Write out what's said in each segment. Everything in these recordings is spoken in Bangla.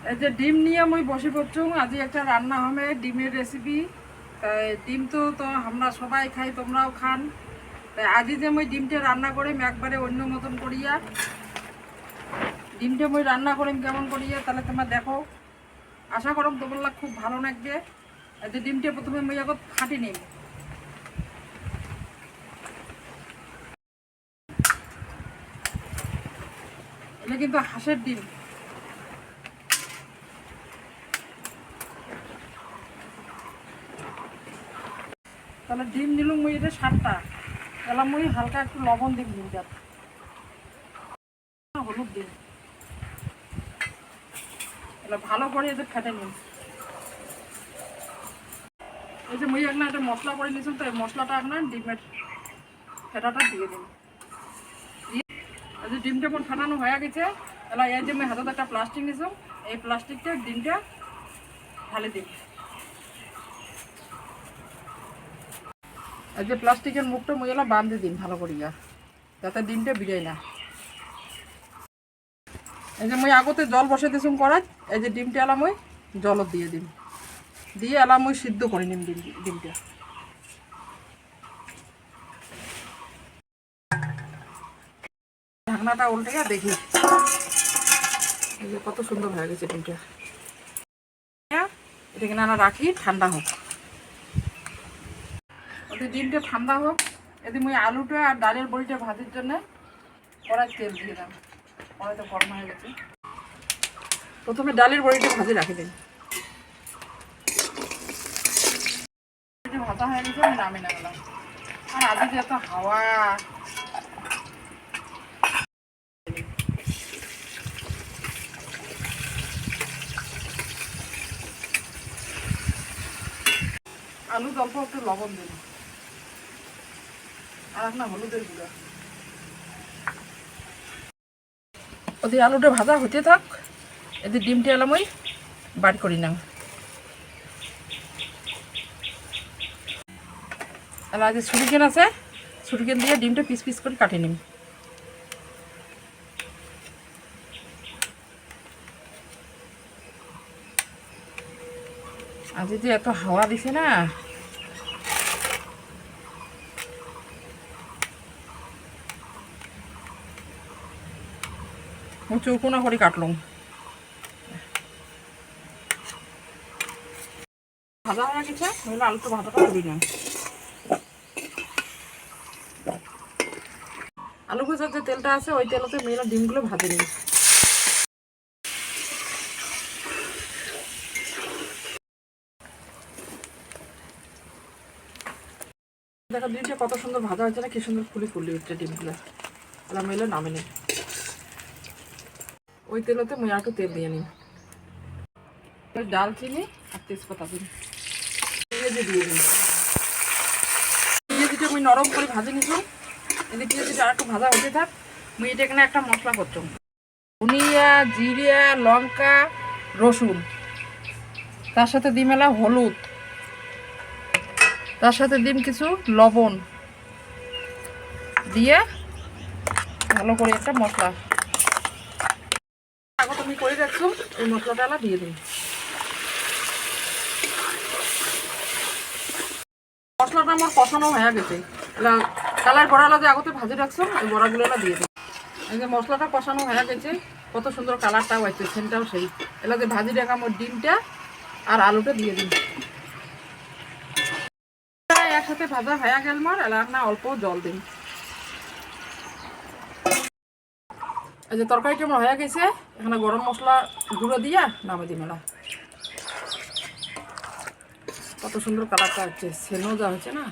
এই যে ডিম নিয়ে আমি বসে পড়ছি। আজ একটা রান্না হবে ডিমের রেসিপি। তাই ডিম তো আমরা সবাই খাই, তোমরাও খান। তাই আজই যে আমি ডিমটা রান্না করি একবারে অন্য মতন করিয়া। ডিমটা আমি রান্না করি কেমন করিয়া তাহলে তোমরা দেখো। আশা করম তোমার খুব ভালো লাগবে। এই যে ডিমটা প্রথমে আমি এখন ফাটি নিই। এটা কিন্তু হাঁসের ডিম। তাহলে ডিম নিলাম মুই এটা 7টা। তাহলে মুই হালকা একটু লবণ দিই ডিমটা, হলুদ দিই। তাহলে ভালো করে এদের ফেটে নিন। এই যে মুই একটা মশলা করে নিয়েছিলাম, তো এই মশলাটা আপনার ডিমের ফেটাটা দিয়ে দিন। এই যে ডিমটা এখন ফাটানো হয়ে গেছে। তাহলে এই যে আমি হাতে একটা প্লাস্টিক নিয়েছিলাম, এই প্লাস্টিকটা ডিমটা ঢালে দিন। এই যে প্লাস্টিকের মুখটা মুই এলা বাঁধে দিন ভালো করিয়া, যাতে ডিমটা বিড়াই না। এই যে মুই আগতে জল বসে দিছুম করাই। এই যে ডিমটা এলাম ওই জল দিয়ে দিন, দিয়ে এলাম ওই সিদ্ধ করে নিন ডিমটা। ঢাকনাটা উল্টে দেখি এই যে কত সুন্দর হয়ে গেছে ডিমটা। এটাকে না রাখি ঠান্ডা হোক। ওদের ডিমটা ঠান্ডা হোক। এদিকে মুই আলুটা আর ডালের বড়িটা ভাজির জন্য কড়াই তেল দিয়ে দিলাম। কড়াইটা গরম হয়ে গেছে। প্রথমে ডালের বড়িটা ভাজি রাখি দিন। ভাজা হয়ে গেছে, আমি নামিয়ে নিলাম। আর আজকে যে এত হাওয়া। আলু অল্প একটু লবণ দিন, আর একটা হলুদের গুঁড়া। ওদের আলুটা ভাজা হতে থাক। এদের ডিমটা এলাম ওই বাড়ি করি না। আর আজ ছুরিকেন আছে, ছুরিকেন দিয়ে ডিমটা পিস পিস করে কাটি নিন। আজ যে এত হাওয়া দিছে না, চৌকোনা করে কাটলাম। ভাজা হয়ে গেছে, নইলে আলু তো ভাজাটা করি না। আলু ভাজার যে তেলটা আছে ওই তেলতে মেয়েরা ডিমগুলো ভাজে নিই। দেখো ডিমটা কত সুন্দর ভাজা হয়েছে না, কি সুন্দর ফুলি ফুলি উঠছে ডিমগুলো। তাহলে মেলে নামে নিই। ওই তেলতে মুই একটু তেল দিয়ে নিই। ডালচিনি আর তেজপাতা দিন, পেঁয়াজি দিয়ে দিন। পেঁয়াজিটা মুই নরম করে ভাজি নিলাম। এদিকে পেঁয়াজিটা আর একটু ভাজা হতে থাক। মুই এটা এখানে একটা মশলা করতাম, ধনিয়া, জিরা, লঙ্কা, রসুন, তার সাথে দিম এলা হলুদ, তার সাথে দিম কিছু লবণ দিয়ে ভালো করে একটা মশলা আগত আমি করে রাখছো। এই মশলাটা এলা দিয়ে দিন। মশলাটা আমার কষানো হয়ে গেছে। এলা কালার বড়ালা যে আগতে ভাজি রাখছো ওই বড়াগুলো এলা দিয়ে দিন। এই যে মশলাটা কষানো হয়ে গেছে, কত সুন্দর কালারটাও আছে, সেন্টটাও সেই। এলা যে ভাজি রাখা আমার ডিমটা আর আলুটা দিয়ে দিন। একসাথে ভাজা হয়ে গেল মার, এলা না অল্প জল দিন। এই যে তরকারিটা আমার হয়ে গেছে, এখানে গরম মশলা গুঁড়ো দিয়া নামে দিই মেলা। কত সুন্দর কালারটা হচ্ছে, সেনও যা হচ্ছে না।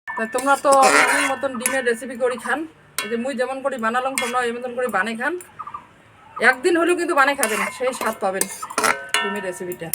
তাই তোমরা তো আমার মতন ডিমের রেসিপি করি খান। এই যে মুই যেমন করি বানালাম, তোমরা এই মতন করে বানিয়ে খান। একদিন হলেও কিন্তু বানিয়ে খাবেন, সেই স্বাদ পাবেন ডিমের রেসিপিটা।